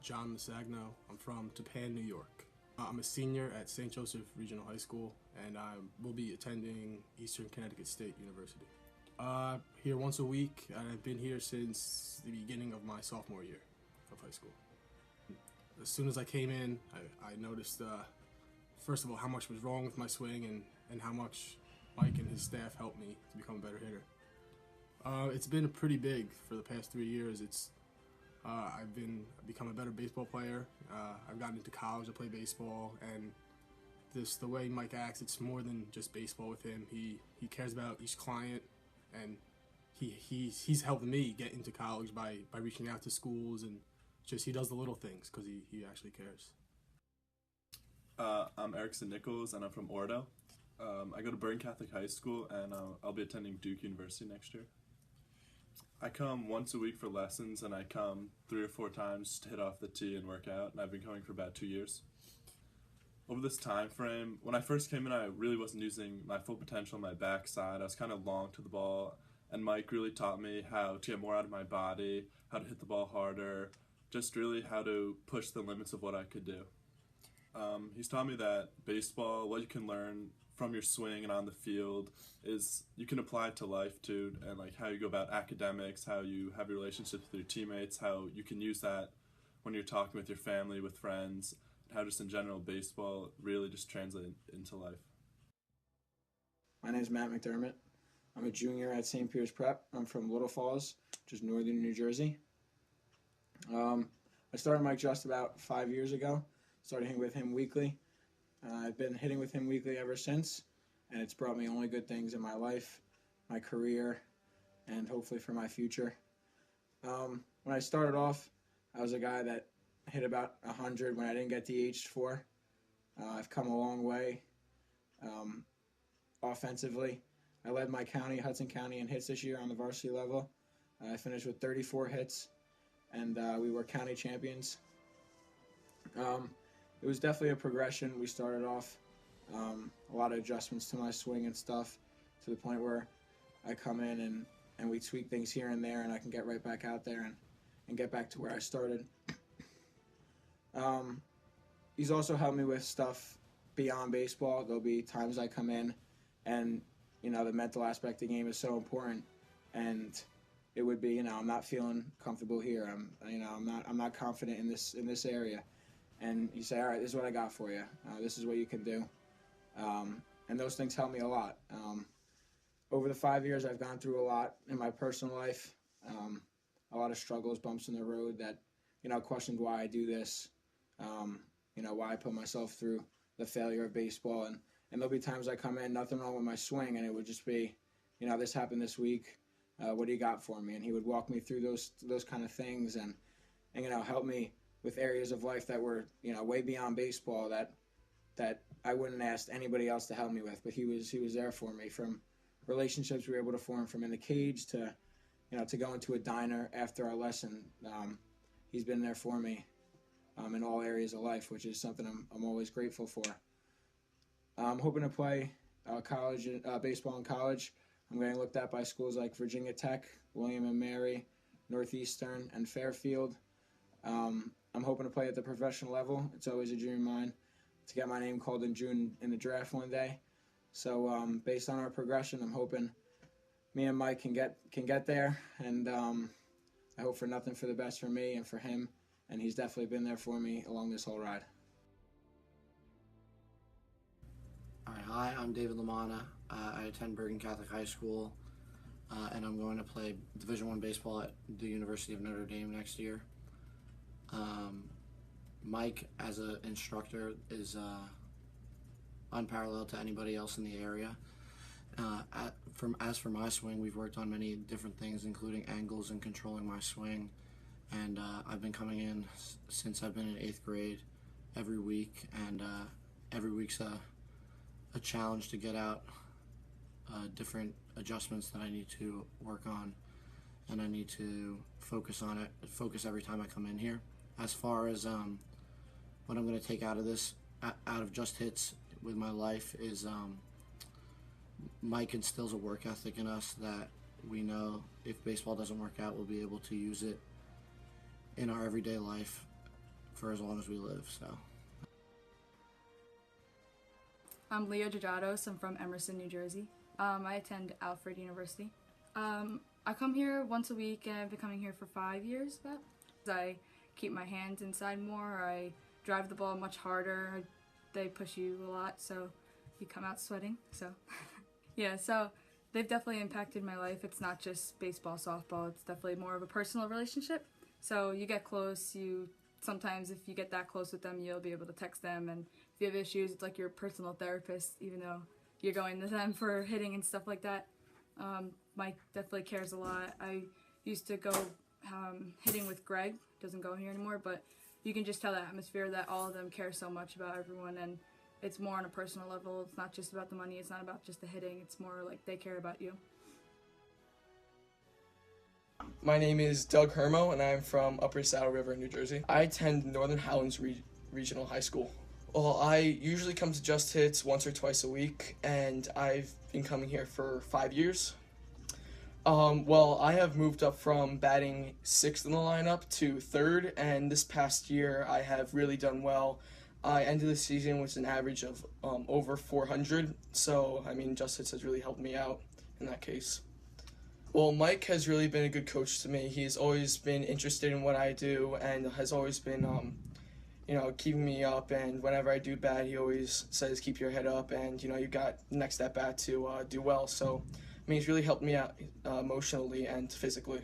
John Lasagno. I'm from Japan, New York. I'm a senior at St. Joseph Regional High School, and I will be attending Eastern Connecticut State University. Here once a week, and I've been here since the beginning of my sophomore year of high school. As soon as I came in, I noticed, first of all, how much was wrong with my swing and how much Mike and his staff helped me to become a better hitter. It's been pretty big for the past 3 years. I've become a better baseball player. I've gotten into college to play baseball, and the way Mike acts, it's more than just baseball with him. He cares about each client, and he's helped me get into college by reaching out to schools, and just he does the little things because he actually cares. I'm Erickson Nichols, and I'm from Ordo. I go to Bergen Catholic High School, and I'll be attending Duke University next year. I come once a week for lessons, and I come 3 or 4 times to hit off the tee and work out, and I've been coming for about 2 years. Over this time frame, when I first came in, I really wasn't using my full potential on my backside. I was kind of long to the ball, and Mike really taught me how to get more out of my body, how to hit the ball harder, just really how to push the limits of what I could do. He's taught me that baseball, what you can learn from your swing and on the field, is you can apply it to life too, and like how you go about academics, how you have your relationships with your teammates, how you can use that when you're talking with your family, with friends, and how just in general baseball really just translates into life. My name is Matt McDermott. I'm a junior at St. Peter's Prep. I'm from Little Falls, which is northern New Jersey. I started Mike just about 5 years ago. Started hitting with him weekly. I've been hitting with him weekly ever since, and it's brought me only good things in my life, my career, and hopefully for my future. When I started off, I was a guy that hit about 100 when I didn't get DH'd for. I've come a long way offensively. I led my county, Hudson County, in hits this year on the varsity level. I finished with 34 hits, and we were county champions. It was definitely a progression. We started off a lot of adjustments to my swing and stuff, to the point where I come in and we tweak things here and there, and I can get right back out there and get back to where I started. He's also helped me with stuff beyond baseball. There'll be times I come in and, the mental aspect of the game is so important, and it would be, I'm not feeling comfortable here. I'm not confident in this area. And you say, all right, this is what I got for you. This is what you can do. And those things help me a lot. Over the 5 years, I've gone through a lot in my personal life, a lot of struggles, bumps in the road that, questioned why I do this, why I put myself through the failure of baseball. And there'll be times I come in, nothing wrong with my swing, and it would just be, this happened this week. What do you got for me? And he would walk me through those kind of things and help me with areas of life that were, way beyond baseball that I wouldn't ask anybody else to help me with. But he was there for me, from relationships we were able to form from in the cage to, to go into a diner after our lesson. He's been there for me in all areas of life, which is something I'm always grateful for. I'm hoping to play college baseball in college. I'm getting looked at by schools like Virginia Tech, William and Mary, Northeastern, and Fairfield. I'm hoping to play at the professional level. It's always a dream of mine to get my name called in June in the draft one day. So based on our progression, I'm hoping me and Mike can get there, and I hope for nothing for the best for me and for him, and he's definitely been there for me along this whole ride. All right, hi, I'm David Lamanna. I attend Bergen Catholic High School, and I'm going to play Division I baseball at the University of Notre Dame next year. Mike, as an instructor, is unparalleled to anybody else in the area. As for my swing, we've worked on many different things, including angles and controlling my swing. And I've been coming in since I've been in 8th grade every week, and every week's a challenge to get out different adjustments that I need to work on, and I need to focus on it, focus every time I come in here. As far as what I'm going to take out of this, out of just hits with my life, is Mike instills a work ethic in us that we know if baseball doesn't work out, we'll be able to use it in our everyday life. for as long as we live. So. I'm Leah Jajados. I'm from Emerson, New Jersey. I attend Alfred University. I come here once a week, and I've been coming here for 5 years about. I keep my hands inside more. I drive the ball much harder. They push you a lot, so you come out sweating. So, yeah, so they've definitely impacted my life. It's not just baseball, softball. It's definitely more of a personal relationship. So you get close. Sometimes if you get that close with them, you'll be able to text them, and if you have issues, it's like your personal therapist, even though you're going to them for hitting and stuff like that. Mike definitely cares a lot. I used to go hitting with Greg, doesn't go here anymore, but you can just tell the atmosphere that all of them care so much about everyone, and it's more on a personal level. It's not just about the money, it's not about just the hitting, it's more like they care about you. My name is Doug Hermo, and I'm from Upper Saddle River, New Jersey. I attend Northern Highlands Regional High School. Well, I usually come to Just Hits once or twice a week, and I've been coming here for 5 years. Well, I have moved up from batting 6th in the lineup to 3rd, and this past year I have really done well. I ended the season with an average of over 400, so I mean, Just Hits has really helped me out in that case. Well, Mike has really been a good coach to me. He's always been interested in what I do and has always been, keeping me up. And whenever I do bad, he always says, keep your head up and, you got next at bat to do well. So, I mean, he's really helped me out emotionally and physically.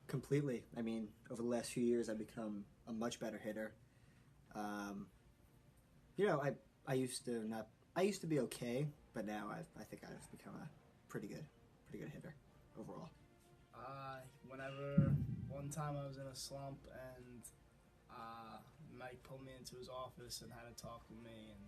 Completely. I mean, over the last few years, I've become a much better hitter. I used to be okay, but now I think I've become a pretty good hitter overall. Whenever one time I was in a slump and Mike pulled me into his office and had to talk with me, and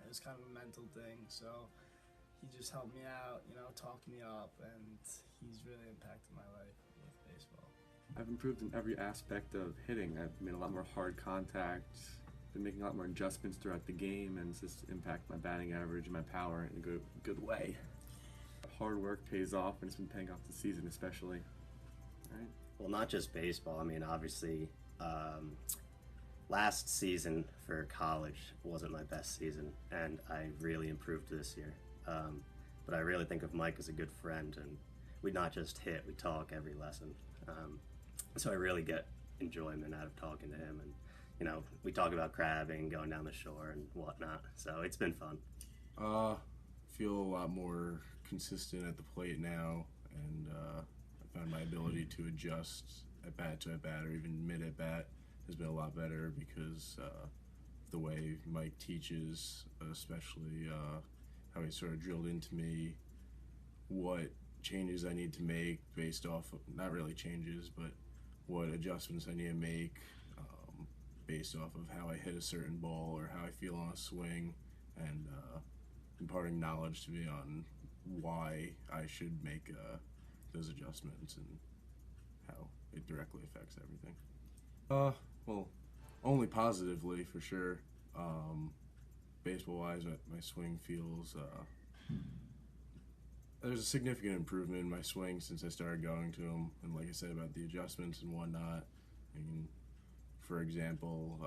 it was kind of a mental thing. So he just helped me out, talked me up, and he's really impacted my life with baseball. I've improved in every aspect of hitting. I've made a lot more hard contact, been making a lot more adjustments throughout the game, and it's just impact my batting average and my power in a good way. Hard work pays off, and it's been paying off this season especially. Right? Well, not just baseball. I mean, obviously, last season for college wasn't my best season, and I really improved this year. But I really think of Mike as a good friend, and we not just hit, we talk every lesson. So I really get enjoyment out of talking to him, and we talk about crabbing, going down the shore, and whatnot. So it's been fun. Feel a lot more consistent at the plate now, and I found my ability to adjust at bat to at bat, or even mid at bat, has been a lot better because the way Mike teaches, especially how he sort of drilled into me what changes I need to make based off of, not really changes, but what adjustments I need to make based off of how I hit a certain ball or how I feel on a swing, and imparting knowledge to me on why I should make those adjustments and how it directly affects everything. Well, only positively for sure. Baseball-wise, my swing feels there's a significant improvement in my swing since I started going to them, and like I said about the adjustments and whatnot. I mean, for example,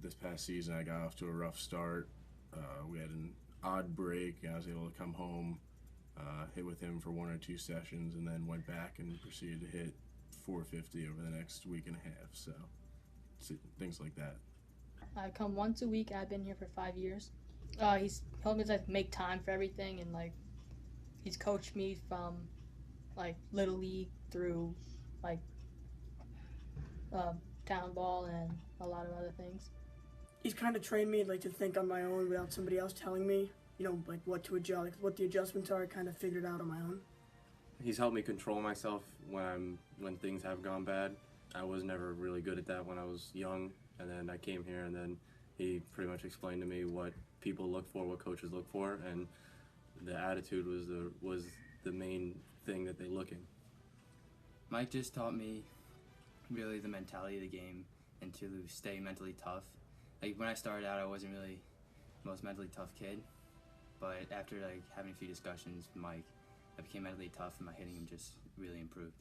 this past season I got off to a rough start. We had an odd break, and I was able to come home, hit with him for 1 or 2 sessions, and then went back and proceeded to hit 450 over the next week and a half. So things like that. I come once a week. I've been here for 5 years. He's helped me to make time for everything, and he's coached me from little league through town ball and a lot of other things. He's kind of trained me to think on my own without somebody else telling me, what to adjust, what the adjustments are. I kind of figured out on my own. He's helped me control myself when things have gone bad. I was never really good at that when I was young, and then I came here, and then he pretty much explained to me what people look for, what coaches look for, and the attitude was the main thing that they look in. Mike just taught me really the mentality of the game and to stay mentally tough. When I started out, I wasn't really the most mentally tough kid, but after having a few discussions with Mike, I became mentally tough, and my hitting just really improved.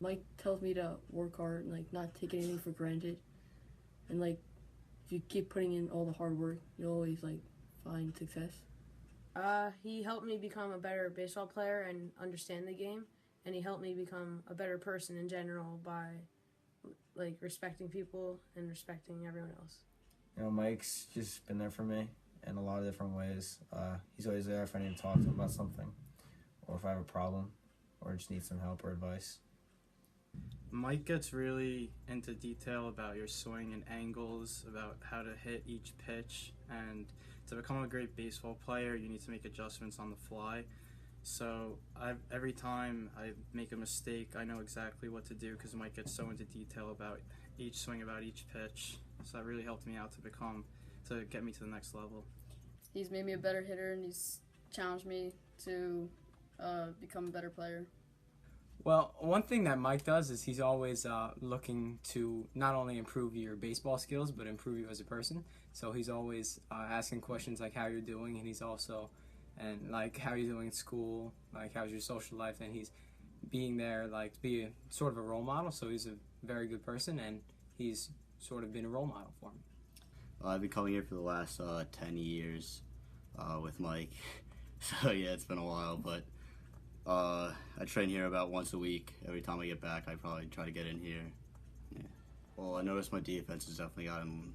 Mike tells me to work hard and like not take anything for granted, and like if you keep putting in all the hard work, you'll always like find success. He helped me become a better baseball player and understand the game, and he helped me become a better person in general by like respecting people and respecting everyone else. You know, Mike's just been there for me in a lot of different ways. He's always there if I need to talk to him about something, or if I have a problem, or just need some help or advice. Mike gets really into detail about your swing and angles, about how to hit each pitch, and to become a great baseball player, you need to make adjustments on the fly. So every time I make a mistake, I know exactly what to do because Mike gets so into detail about each swing, about each pitch. So that really helped me out to get me to the next level. He's made me a better hitter, and he's challenged me to become a better player. Well, one thing that Mike does is he's always looking to not only improve your baseball skills, but improve you as a person. So he's always asking questions like how you're doing, and he's also, and like how you're doing in school, like how's your social life, and he's being there like to be sort of a role model. So he's a very good person, and he's sort of been a role model for me. I've been coming here for the last 10 years with Mike. So yeah, it's been a while, but I train here about once a week. Every time I get back, I probably try to get in here. Yeah. Well, I noticed my defense has definitely gotten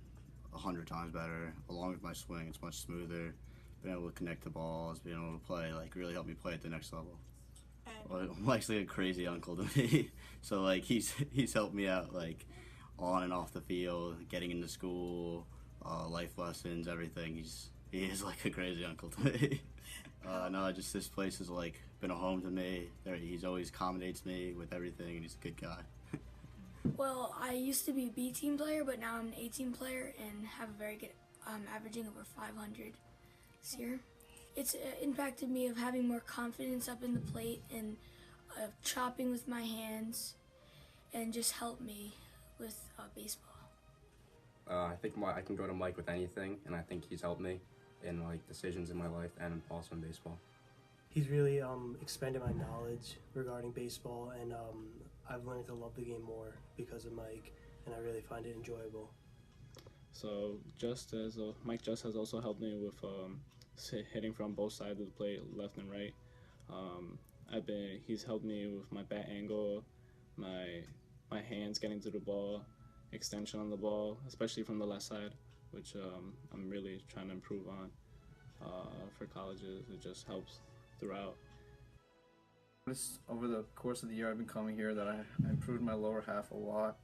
100 times better. Along with my swing, it's much smoother. Being able to connect the balls, being able to play, like really helped me play at the next level. Well, Mike's like a crazy uncle to me. So like he's helped me out like on and off the field, getting into school, life lessons, everything. He is like a crazy uncle to me. No, just this place has like been a home to me. He's always accommodates me with everything, and he's a good guy. Well, I used to be a B team player, but now I'm an A team player and have a very good averaging over 500 this year. It's impacted me of having more confidence up in the plate and chopping with my hands, and just helped me with baseball. I think I can go to Mike with anything, and I think he's helped me in like decisions in my life and also in baseball. He's really expanded my knowledge regarding baseball, and I've learned to love the game more because of Mike, and I really find it enjoyable. So Mike just has also helped me with hitting from both sides of the plate, left and right. He's helped me with my bat angle, my hands getting to the ball, extension on the ball, especially from the left side, which I'm really trying to improve on for colleges. It just helps throughout. Over the course of the year I've been coming here that I improved my lower half a lot,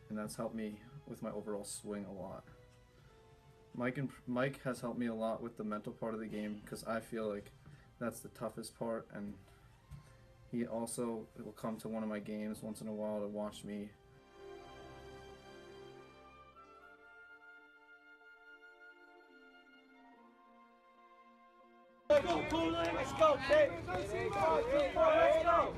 and that's helped me with my overall swing a lot. Mike has helped me a lot with the mental part of the game because I feel like that's the toughest part, and he also will come to one of my games once in a while to watch me. Let's go, kid. Let's go.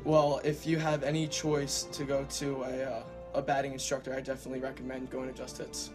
Well, if you have any choice to go to a batting instructor, I definitely recommend going to Just Hits.